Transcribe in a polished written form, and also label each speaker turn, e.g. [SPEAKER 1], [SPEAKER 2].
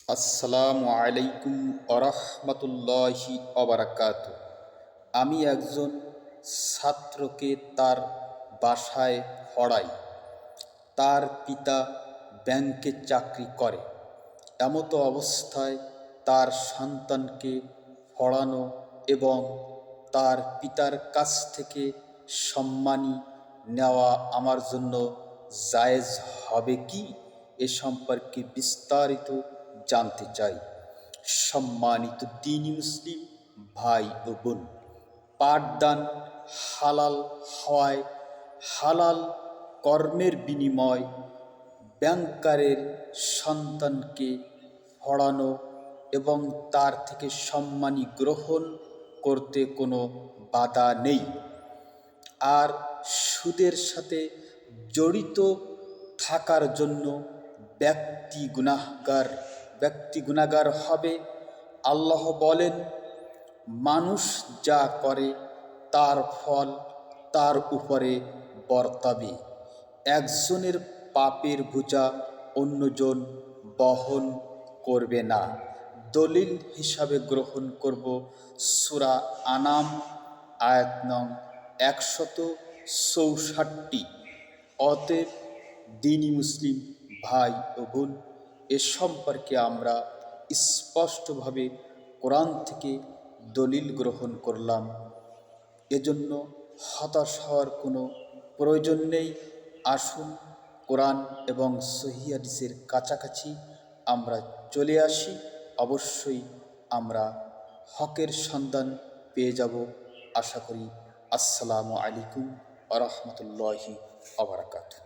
[SPEAKER 1] আসসালামু আলাইকুম আরহামতুল্লাহি অবরাকাত। আমি একজন ছাত্রকে তার বাসায় পড়াই। তার পিতা ব্যাংকে চাকরি করে। এমতো অবস্থায় তার সন্তানকে পড়ানো এবং তার পিতার কাছ থেকে সম্মানী নেওয়া আমার জন্য জায়েজ হবে কি, এ সম্পর্কে বিস্তারিত জানতে চাই। সম্মানিত দ্বীনি মুসলিম ভাই ও বোন, পাঠদান হালাল হওয়ায় হালাল কর্মের বিনিময় ব্যাংকারের সন্তানকে পড়ানো এবং তার থেকে সম্মানী গ্রহণ করতে কোনো বাধা নেই। আর সুদের সাথে জড়িত থাকার জন্য ব্যক্তি গুনাহগার হবে। আল্লাহ বলেন, মানুষ যা করে তার ফল তার উপরে বর্তাবে। একজনের পাপের বোঝা অন্যজন বহন করবে না। দলিল হিসাবে গ্রহণ করব সূরা আনাম আয়াত নং 164। অতএব দ্বীনি মুসলিম ভাই ও বোন, এ সম্পর্কে আমরা স্পষ্টভাবে কোরআন থেকে দলিল গ্রহণ করলাম। এজন্য হতাশ হওয়ার কোনো প্রয়োজন নেই। আসুন কোরআন এবং সহিহ হাদিসের কাছাকাছি আমরা চলে আসি। অবশ্যই আমরা হকের সন্ধান পেয়ে যাব আশা করি। আসসালামু আলাইকুম ওয়া রাহমাতুল্লাহি ওয়া বারাকাতুহু।